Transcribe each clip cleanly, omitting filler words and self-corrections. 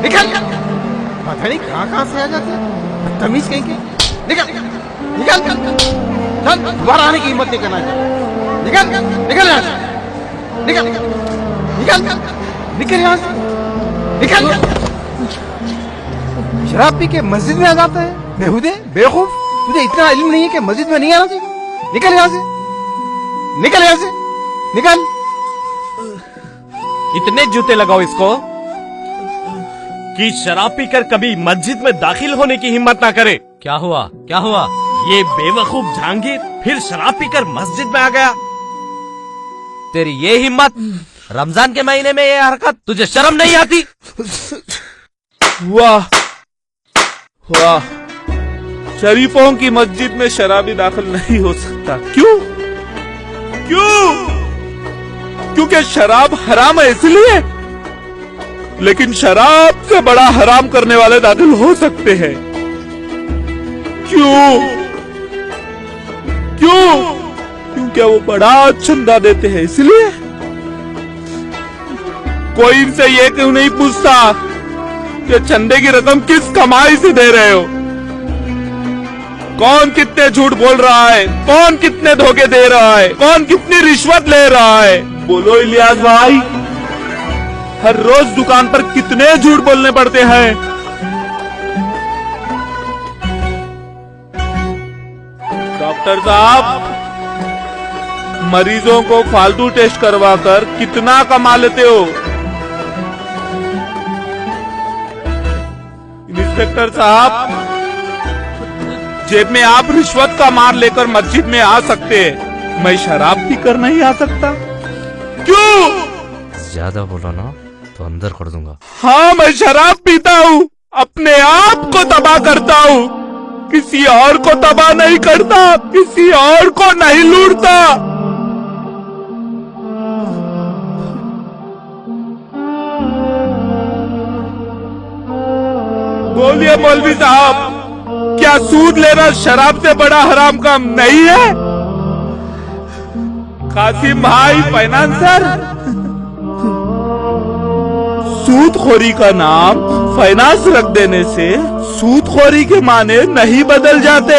निकल। पता नहीं कहाँ से आ जाते हैं तमीज कहीं के। निकल निकल चल, दोबारा आने की हिम्मत नहीं करना चाहिए। निकल निकल यहाँ से, निकल निकल निकल यहाँ से, निकल। शराब पी के मस्जिद में आ जाता है बेहुदे बेवकूफ। तुझे इतना इल्म नहीं है कि मस्जिद में नहीं आना चाहिए। निकल यहाँ से, निकल यहाँ से, निकल। इतने जूते लगाओ इसको कि शराब पीकर कभी मस्जिद में दाखिल होने की हिम्मत ना करे। क्या हुआ क्या हुआ? ये बेवकूफ जहांगीर फिर शराब पीकर मस्जिद में आ गया। तेरी ये हिम्मत, रमजान के महीने में ये हरकत, तुझे शर्म नहीं आती? वाह वाह, शरीफों की मस्जिद में शराबी दाखिल नहीं हो सकता। क्यों क्यों? क्योंकि शराब हराम है इसलिए। लेकिन शराब से बड़ा हराम करने वाले दाखिल हो सकते हैं। क्यों क्यों? क्योंकि वो बड़ा चंदा देते हैं इसलिए। कोई इनसे ये क्यों नहीं पूछता कि चंदे की रकम किस कमाई से दे रहे हो? कौन कितने झूठ बोल रहा है, कौन कितने धोखे दे रहा है, कौन कितनी रिश्वत ले रहा है? बोलो इलियास भाई, हर रोज दुकान पर कितने झूठ बोलने पड़ते हैं? डॉक्टर साहब, मरीजों को फालतू टेस्ट करवाकर कितना कमा लेते हो? इंस्पेक्टर साहब, जेब में आप रिश्वत का मार लेकर मस्जिद में आ सकते हैं, मैं शराब पीकर नहीं आ सकता। क्यों? ज्यादा बोलो ना तो अंदर कर दूंगा। हाँ, मैं शराब पीता हूँ, अपने आप को तबाह करता हूँ, किसी और को तबाह नहीं करता, किसी और को नहीं लूटता। बोलिए मौलवी साहब, क्या सूद लेना शराब से बड़ा हराम काम नहीं है? कासिम भाई फाइनेंसर, सूदखोरी का नाम फाइनेंस रख देने से सूदखोरी के माने नहीं बदल जाते।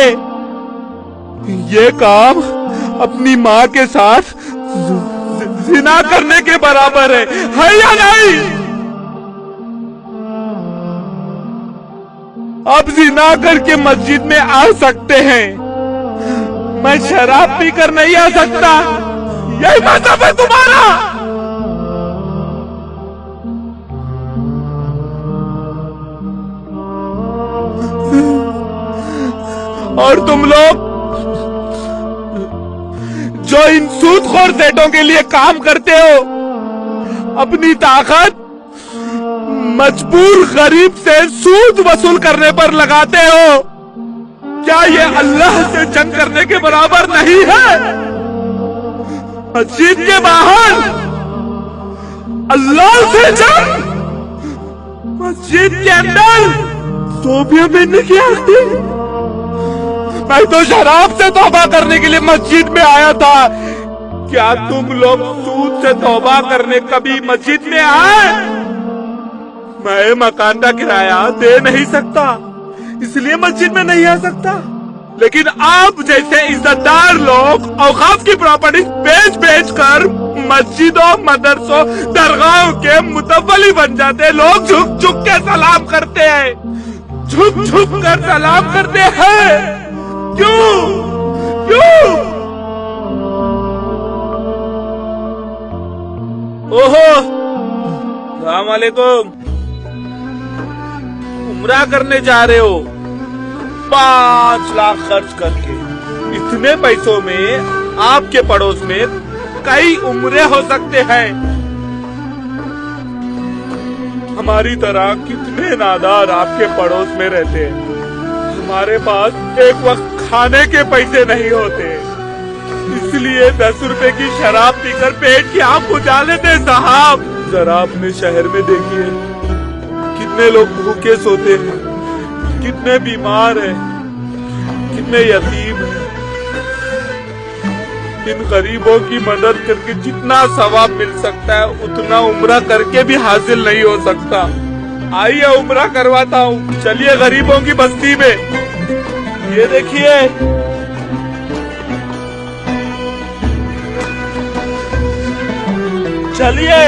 ये काम अपनी माँ के साथ जिना करने के बराबर है या नहीं? अब जिना करके मस्जिद में आ सकते हैं, मैं शराब पीकर नहीं आ सकता। यही मतलब है तुम्हारा? और तुम लोग जो इन सूदखोर सेठों के लिए काम करते हो, अपनी ताकत मजबूर गरीब से सूद वसूल करने पर लगाते हो, क्या ये अल्लाह से जंग करने के बराबर नहीं है? मस्जिद के बाहर अल्लाह से जंग, मस्जिद के अंदर तौबा पहनने की आखिरी। मैं तो शराब से तौबा करने के लिए मस्जिद में आया था। क्या तुम लोग सूद से तौबा करने कभी मस्जिद में आए? मैं मकान का किराया दे नहीं सकता, इसलिए मस्जिद में नहीं आ सकता। लेकिन आप जैसे इज्जतदार लोग औकाफ की प्रॉपर्टी बेच बेच कर मस्जिदों, मदरसों, दरगाहों के मुतवली बन जाते। लोग झुक झुक के सलाम करते हैं, झुक झुक कर सलाम करते हैं। क्यों क्यों? ओहो, अस्सलाम वालेकुम। उम्रा करने जा रहे हो 5 लाख खर्च करके। इतने पैसों में आपके पड़ोस में कई उम्रे हो सकते हैं। हमारी तरह कितने नादार आपके पड़ोस में रहते हैं। हमारे पास एक वक्त खाने के पैसे नहीं होते, इसलिए 10 रुपए की शराब पीकर पेट की आग बुझा लेते साहब। जरा अपने शहर में देखिए, कितने लोग भूखे सोते हैं, कितने बीमार हैं, कितने यतीम हैं। इन गरीबों की मदद करके जितना सवाब मिल सकता है, उतना उम्रा करके भी हासिल नहीं हो सकता। आइए उम्रा करवाता हूँ, चलिए गरीबों की बस्ती में। ये देखिए, चलिए।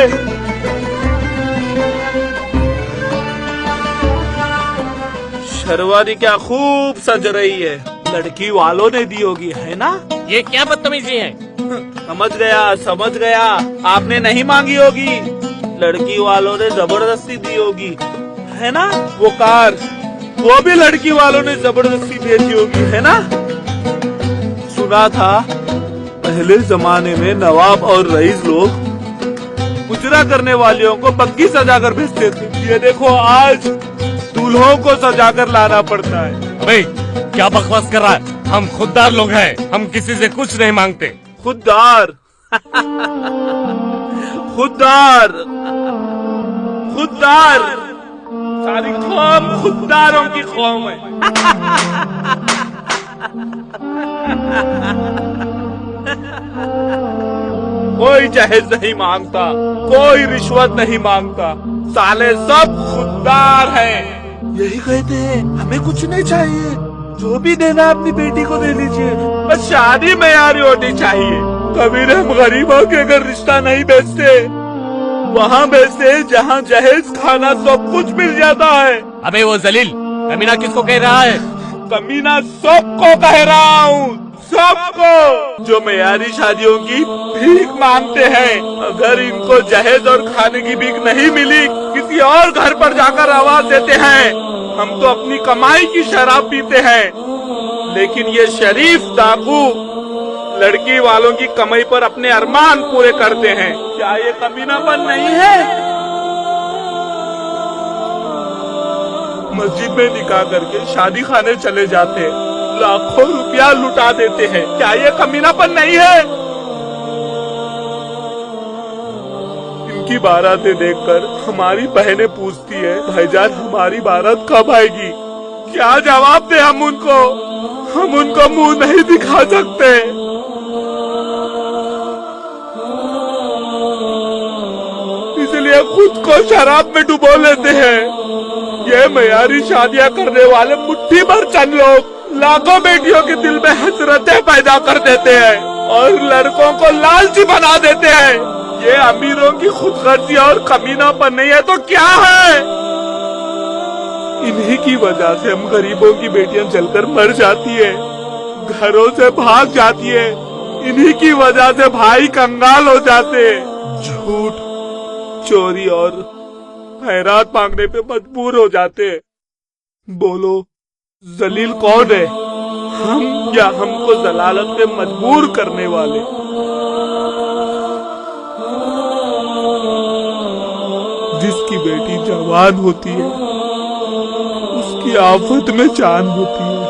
शर्वानी क्या खूब सज रही है, लड़की वालों ने दी होगी, है ना? ये क्या बदतमीजी है? समझ गया, आपने नहीं मांगी होगी, लड़की वालों ने जबरदस्ती दी होगी, है ना? वो कार, वो भी लड़की वालों ने जबरदस्ती भेजी होगी, है ना? सुना था पहले जमाने में नवाब और रईस लोग मुजरा करने वालियों को बग्गी सजाकर भेजते थे। ये देखो आज दूल्हों को सजाकर लाना पड़ता है। अबे क्या बकवास कर रहा है? हम खुददार लोग हैं, हम किसी से कुछ नहीं मांगते। खुददार खुददार खुददार, सारी कौम खुददारों की कौम है। कोई जहेज नहीं मांगता, कोई रिश्वत नहीं मांगता, साले सब खुददार हैं। यही कहते हैं हमें कुछ नहीं चाहिए, जो भी देना अपनी बेटी को दे लीजिए, बस शादी मयारी होनी चाहिए। कबीर हम गरीबों के अगर रिश्ता नहीं बेचते, वहाँ बेचते जहाँ जहेज खाना सब कुछ मिल जाता है। अबे वो जलील कमीना किसको कह रहा है? कमीना सबको कह रहा हूँ, सबको जो मयारी शादियों की भीख मांगते हैं। अगर इनको जहेज और खाने की भीख नहीं मिली, किसी और घर पर जाकर आवाज देते हैं, हम तो अपनी कमाई की शराब पीते हैं। लेकिन ये शरीफ डाकू लड़की वालों की कमाई पर अपने अरमान पूरे करते हैं। क्या ये कमीनापन नहीं है? मस्जिद में निकाह करके शादी खाने चले जाते हैं, लाखों रुपया लुटा देते हैं। क्या ये कमीनापन नहीं है? इनकी बारातें देखकर हमारी बहनें पूछती है, भाईजान हमारी बारात कब आएगी? क्या जवाब दे हम उनको? हम उनको मुंह नहीं दिखा सकते। इसलिए खुद को शराब में डुबो लेते हैं। ये मयारी शादियां करने वाले मुट्ठी भर चंद लोग लाखों बेटियों के दिल में हसरतें पैदा कर देते हैं और लड़कों को लालची बना देते हैं। ये अमीरों की खुदगर्जी और कमीनापन नहीं है तो क्या है? इन्हीं की वजह से हम गरीबों की बेटियां जलकर मर जाती है, घरों से भाग जाती है। इन्हीं की वजह से भाई कंगाल हो जाते हैं, झूठ, चोरी और खैरात मांगने पे मजबूर हो जाते हैं। बोलो जलील कौन है, हम या हमको जलालत पे मजबूर करने वाले? जिसकी बेटी जवान होती है उसकी आफत में जान होती है।